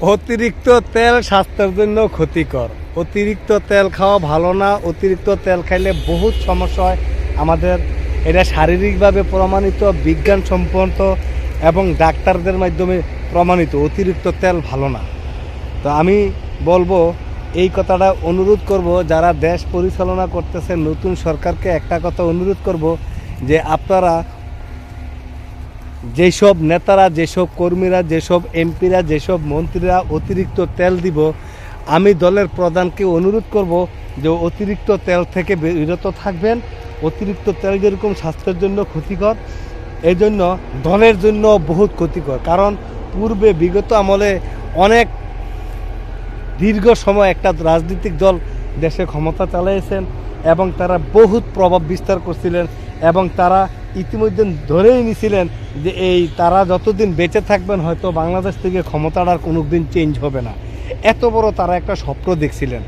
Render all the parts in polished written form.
অতিরিক্ত তেল স্বাস্থ্যের জন্য ক্ষতিকর। অতিরিক্ত তেল খাওয়া ভালো না। অতিরিক্ত তেল খাইলে বহুত সমস্যা হয় আমাদের। এটা শারীরিকভাবে প্রমাণিত, বিজ্ঞানসম্মত এবং ডাক্তারদের মাধ্যমে প্রমাণিত। অতিরিক্ত তেল ভালো না। তো আমি বলবো, এই কথাটা অনুরোধ করব যারা দেশ পরিচালনা করতেছে, নতুন সরকারকে একটা কথা অনুরোধ করব যে আপনারা যেসব নেতারা, যেসব কর্মীরা, যেসব এমপিরা, যেসব মন্ত্রীরা অতিরিক্ত তেল দিব, আমি দলের প্রধানকে অনুরোধ করব যে অতিরিক্ত তেল থেকে বিরত থাকবেন। অতিরিক্ত তেল যেরকম স্বাস্থ্যের জন্য ক্ষতিকর, এই জন্য দলের জন্য বহুত ক্ষতিকর। কারণ পূর্বে বিগত আমলে অনেক দীর্ঘ সময় একটা রাজনৈতিক দল দেশে ক্ষমতা চালিয়েছেন এবং তারা বহুত প্রভাব বিস্তার করছিলেন এবং তারা ইতিমধ্যে ধরেই নিছিলেন যে তারা যতদিন বেঁচে থাকবেন হয়তো বাংলাদেশ থেকে ক্ষমতাটা আর কোনো দিন চেঞ্জ হবে না। এত বড় তারা একটা স্বপ্ন দেখছিলেন।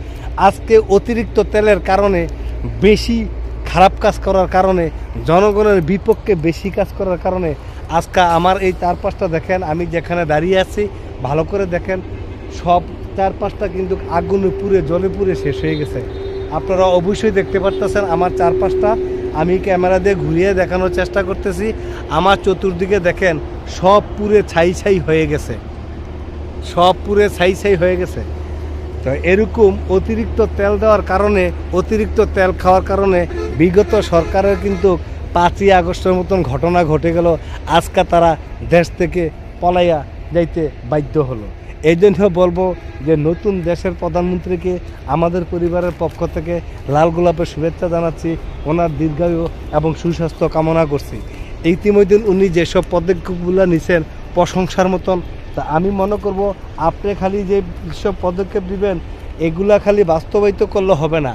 আজকে অতিরিক্ত তেলের কারণে, বেশি খারাপ কাজ করার কারণে, জনগণের বিপক্ষে বেশি কাজ করার কারণে আজকে আমার এই চারপাশটা দেখেন, আমি যেখানে দাঁড়িয়ে আছি ভালো করে দেখেন, সব চারপাশটা কিন্তু আগুনে পুড়ে, জলে পুড়ে শেষ হয়ে গেছে। আপনারা অবশ্যই দেখতে পারতেছেন আমার চারপাশটা। আমি ক্যামেরা দিয়ে ঘুরিয়ে দেখানোর চেষ্টা করতেছি। আমার চতুর্দিকে দেখেন, সব পুড়ে ছাই ছাই হয়ে গেছে, সব পুড়ে ছাই ছাই হয়ে গেছে। তো এরকম অতিরিক্ত তেল দেওয়ার কারণে, অতিরিক্ত তেল খাওয়ার কারণে বিগত সরকারের কিন্তু 5ই আগস্টের মতন ঘটনা ঘটে গেল। আজকে তারা দেশ থেকে পলাইয়া যাইতে বাধ্য হলো। এই জন্য বলবো যে নতুন দেশের প্রধানমন্ত্রীকে আমাদের পরিবারের পক্ষ থেকে লাল গোলাপের শুভেচ্ছা জানাচ্ছি, ওনার দীর্ঘায়ু এবং সুস্বাস্থ্য কামনা করছি। ইতিমধ্যে উনি যেসব পদক্ষেপগুলো নিছেন প্রশংসার মতন। তা আমি মনে করব আপনি খালি যে সব পদক্ষেপ দিবেন এগুলা খালি বাস্তবায়িত করলে হবে না।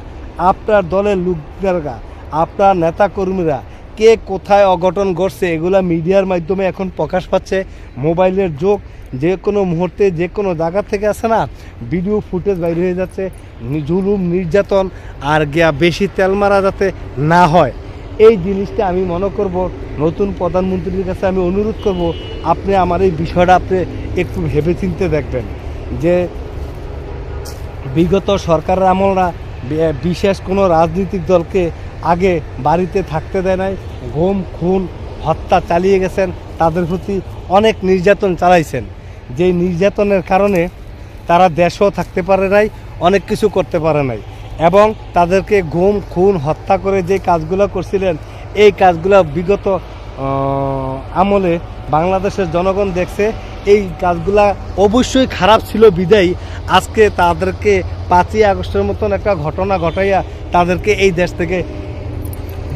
আপনার দলের লোকদেররা, আপনার নেতাকর্মীরা কে কোথায় অঘটন ঘটছে এগুলা মিডিয়ার মাধ্যমে এখন প্রকাশ পাচ্ছে। মোবাইলের যোগ, যে কোনো মুহূর্তে যে কোনো জায়গা থেকে আসে না, ভিডিও ফুটেজ বাইর হয়ে যাচ্ছে। জুলুম, নির্যাতন আর বেশি তেল মারা যাতে না হয়, এই জিনিসটা আমি মনে করব নতুন প্রধানমন্ত্রীর কাছে আমি অনুরোধ করব, আপনি আমার এই বিষয়টা আপনি একটু ভেবে চিনতে দেখবেন যে বিগত সরকারের আমলরা বিশেষ কোনো রাজনৈতিক দলকে আগে বাড়িতে থাকতে দেয় নাই, গুম, খুন, হত্যা চালিয়ে গেছেন, তাদের প্রতি অনেক নির্যাতন চালাইছেন। যেই নির্যাতনের কারণে তারা দেশও থাকতে পারে নাই, অনেক কিছু করতে পারে নাই এবং তাদেরকে গুম, খুন, হত্যা করে যে কাজগুলো করছিলেন, এই কাজগুলো বিগত আমলে বাংলাদেশের জনগণ দেখছে। এই কাজগুলা অবশ্যই খারাপ ছিল বিদায়ী আজকে তাদেরকে 5ই আগস্টের মতন একটা ঘটনা ঘটাইয়া তাদেরকে এই দেশ থেকে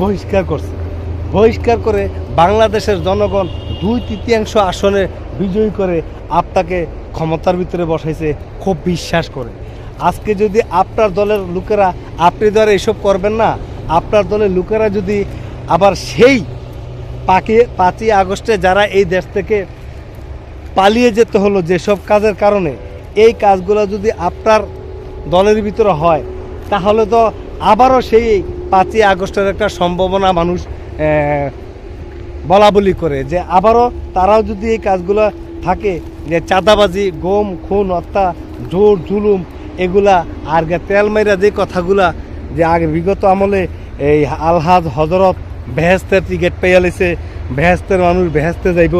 বহিষ্কার করছে। বহিষ্কার করে বাংলাদেশের জনগণ 2/3 আসনে বিজয়ী করে আপনাকে ক্ষমতার ভিতরে বসাইছে খুব বিশ্বাস করে। আজকে যদি আপনার দলের লোকেরা, আপনি ধরে এসব করবেন না, আপনার দলের লোকেরা যদি আবার সেই 5ই আগস্টে যারা এই দেশ থেকে পালিয়ে যেতে হলো যেসব কাজের কারণে, এই কাজগুলো যদি আপনার দলের ভিতরে হয় তাহলে তো আবারও সেই 5ই আগস্টের একটা সম্ভাবনা মানুষ বলা বলি করে যে আবারও তারাও যদি এই কাজগুলো থাকে, যে চাঁদাবাজি, গুম, খুন, হত্যা, জোর, জুলুম, এগুলা আর তেল মাইরা যে কথাগুলা যে আগে বিগত আমলে এই আলহাজ হজরত বেহেস্তের টিকিট পেয়ে লেছে, বেহেস্তের মানুষ বেহেস্তে যাইব,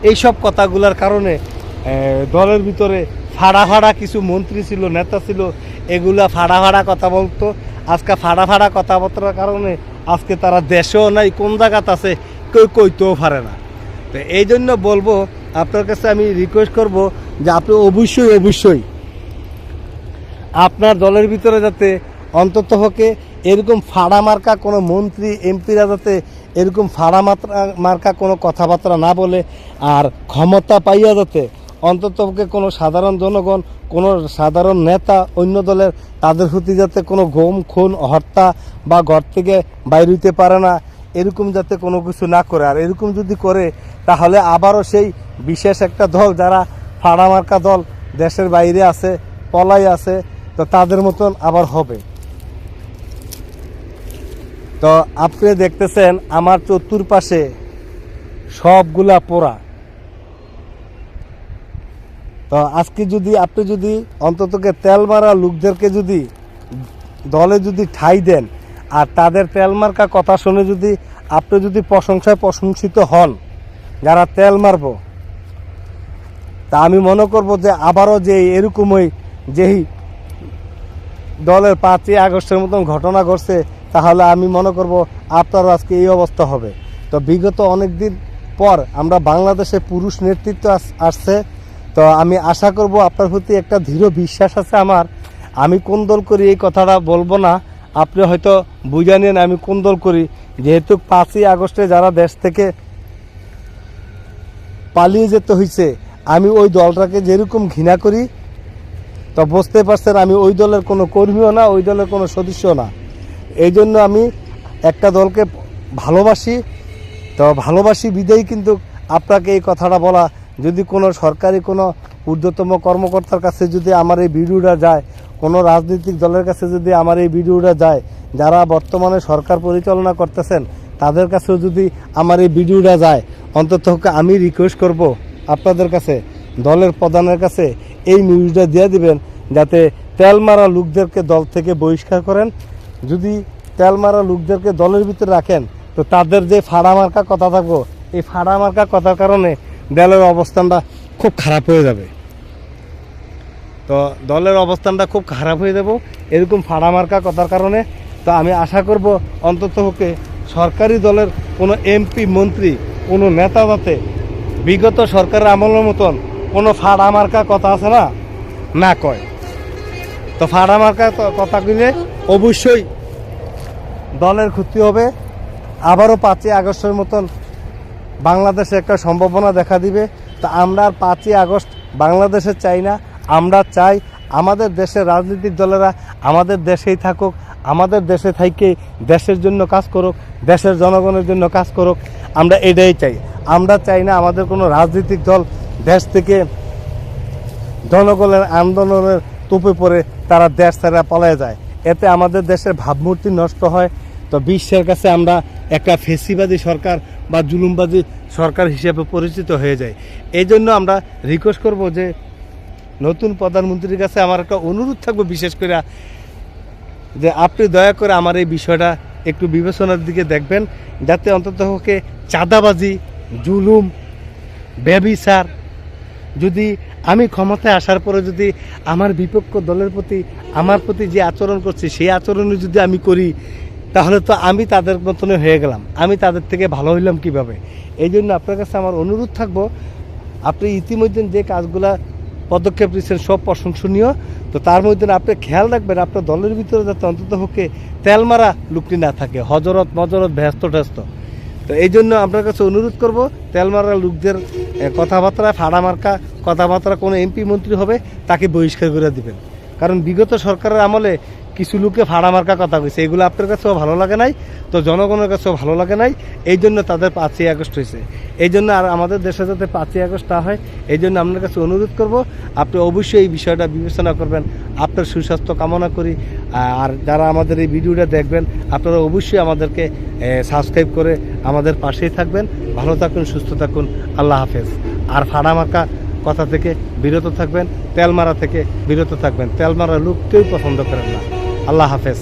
এইসব কথাগুলার কারণে দলের ভিতরে ফাড়া ফাড়া কিছু মন্ত্রী ছিল, নেতা ছিল, এগুলা ফাড়া ফাড়া কথা বলতো। আজকে ফাড়া ফাড়া কথাবার্তার কারণে আজকে তারা দেশেও নাই, কোন জায়গাত আছে কেউ কইতেও পারে না। তো এই জন্য বলবো, আপনার কাছে আমি রিকোয়েস্ট করব যে আপনি অবশ্যই অবশ্যই আপনার দলের ভিতরে যাতে অন্তত হকে এরকম ফাড়া মার্কা কোনো মন্ত্রী, এমপিরা যাতে এরকম ফাড়া মার্কা কোনো কথাবার্তা না বলে, আর ক্ষমতা পাইয়া যাতে অন্তত কোনো সাধারণ জনগণ, কোনো সাধারণ নেতা অন্য দলের তাদের প্রতি যাতে কোনো গুম, খুন, হত্যা বা ঘর থেকে বাইর হইতে পারে না, এরকম যাতে কোনো কিছু না করে। আর এরকম যদি করে তাহলে আবারও সেই বিশেষ একটা দল, যারা ফাড়া মার্কা দল দেশের বাইরে আছে, পলাই আছে, তো তাদের মতন আবার হবে। তো আপনি দেখতেছেন আমার চতুর্পাশে সবগুলা পোড়া, তো আজকে যদি আপনি যদি অন্ততকে তেল মারা লোকদেরকে যদি দলে যদি ঠাঁই দেন আর তাদের তেল মার্কা কথা শুনে যদি আপনি যদি প্রশংসায় প্রশংসিত হন যারা তেল মারব, তা আমি মনে করব যে আবারও যে এরকমই যেই দলের 5ই আগস্টের মতন ঘটনা ঘটছে, তাহলে আমি মনে করব আপনারও আজকে এই অবস্থা হবে। তো বিগত অনেক দিন পর আমরা বাংলাদেশে পুরুষ নেতৃত্ব আসছে। তো আমি আশা করব আপনার প্রতি একটা দৃঢ় বিশ্বাস আছে আমার। আমি কোন দল করি এই কথাটা বলবো না, আপনি হয়তো বুঝে নেন আমি কোন দল করি। যেহেতু 5ই আগস্টে যারা দেশ থেকে পালিয়ে যেতে হয়েছে, আমি ওই দলটাকে যেরকম ঘৃণা করি, তো বুঝতে পারছেন আমি ওই দলের কোনো কর্মীও না, ওই দলের কোনো সদস্য না। এই জন্য আমি একটা দলকে ভালোবাসি। তো ভালোবাসি বিধেই কিন্তু আপনাকে এই কথাটা বলা। যদি কোনো সরকারি কোনো ঊর্ধ্বতম কর্মকর্তার কাছে যদি আমার এই ভিডিওটা যায়, কোনো রাজনৈতিক দলের কাছে যদি আমার এই ভিডিওটা যায়, যারা বর্তমানে সরকার পরিচালনা করতেছেন তাদের কাছেও যদি আমার এই ভিডিওটা যায়, অন্তত আমি রিকোয়েস্ট করব আপনাদের কাছে, দলের প্রধানের কাছে এই নিউজটা দিয়ে দিবেন যাতে তেল মারা লোকদেরকে দল থেকে বহিষ্কার করেন। যদি তেল মারা লোকদেরকে দলের ভিতরে রাখেন তো তাদের যে ফাড়া মার্কা কথা থাকবো, এই ফাড়া মার্কা কথার কারণে দলের অবস্থানটা খুব খারাপ হয়ে যাবে। তো দলের অবস্থানটা খুব খারাপ হয়ে যাব এরকম ফাড়া মার্কা কথার কারণে। তো আমি আশা করব অন্তত সরকারি দলের কোনো এমপি মন্ত্রী কোনো নেতা যাতে বিগত সরকারের আমলের মতন কোনো ফাড়া মার্কা কথা আছে না, না কয়। তো ফাড়া মার্কা কথা কইলে অবশ্যই দলের ক্ষতি হবে। আবারও 5ই আগস্টের মতন বাংলাদেশে একটা সম্ভাবনা দেখা দিবে। তো আমরা আর 5ই আগস্ট বাংলাদেশে চাই না। আমরা চাই আমাদের দেশের রাজনৈতিক দলেরা আমাদের দেশেই থাকুক, আমাদের দেশে থেকে দেশের জন্য কাজ করুক, দেশের জনগণের জন্য কাজ করুক। আমরা এটাই চাই। আমরা চাই না আমাদের কোনো রাজনৈতিক দল দেশ থেকে জনগণের আন্দোলনের তোপে পড়ে তারা দেশ ছেড়ে পালিয়ে যায়। এতে আমাদের দেশের ভাবমূর্তি নষ্ট হয়। তো বিশ্বের কাছে আমরা একটা ফেসিবাদী সরকার বা জুলুমবাদী সরকার হিসেবে পরিচিত হয়ে যায়। এই জন্য আমরা রিকোয়েস্ট করব যে নতুন প্রধানমন্ত্রীর কাছে আমার একটা অনুরোধ থাকবে, বিশেষ করে যে আপনি দয়া করে আমার এই বিষয়টা একটু বিবেচনার দিকে দেখবেন, যাতে অন্তত চাঁদাবাজি, জুলুম, ব্যভিচার যদি আমি ক্ষমতায় আসার পরে যদি আমার বিপক্ষ দলের প্রতি আমার প্রতি যে আচরণ করছি সেই আচরণে যদি আমি করি, তাহলে তো আমি তাদের মতনে হয়ে গেলাম, আমি তাদের থেকে ভালো হইলাম কিভাবে। এই জন্য আপনার কাছে আমার অনুরোধ থাকবো, আপনি ইতিমধ্যে যে কাজগুলা পদক্ষেপ নিচ্ছেন সব প্রশংসনীয়। তো তার মধ্যে আপনি খেয়াল রাখবেন আপনার দলের ভিতরে যাতে অন্তত তেল মারা লুকটি না থাকে, হজরত মজরত ব্যস্ত ট্যস্ত। তো এই জন্য আপনার কাছে অনুরোধ করব, তেল মারা লোকদের কথাবার্তা, ফাড়া মার্কা কথাবার্তা কোনো এমপি মন্ত্রী হবে তাকে বহিষ্কার করে দিবেন। কারণ বিগত সরকারের আমলে কিছু লোকে ফাড়া মার্কা কথা কইছে, এগুলো আপনার কাছেও ভালো লাগে নাই, তো জনগণের কাছেও ভালো লাগে নাই। এই জন্য তাদের 5ই আগস্ট হয়েছে। এই জন্য আর আমাদের দেশে যাতে 5ই আগস্ট না হয়, এই জন্য আপনার কাছে অনুরোধ করব আপনি অবশ্যই এই বিষয়টা বিবেচনা করবেন। আপনার সুস্বাস্থ্য কামনা করি। আর যারা আমাদের এই ভিডিওটা দেখবেন আপনারা অবশ্যই আমাদেরকে সাবস্ক্রাইব করে আমাদের পাশেই থাকবেন। ভালো থাকুন, সুস্থ থাকুন, আল্লাহ হাফেজ। আর ফাড়া মার্কা কথা থেকে বিরত থাকবেন, তেল মারা থেকে বিরত থাকবেন। তেল মারা লোক কেউ পছন্দ করেন না। আল্লাহ হাফেজ।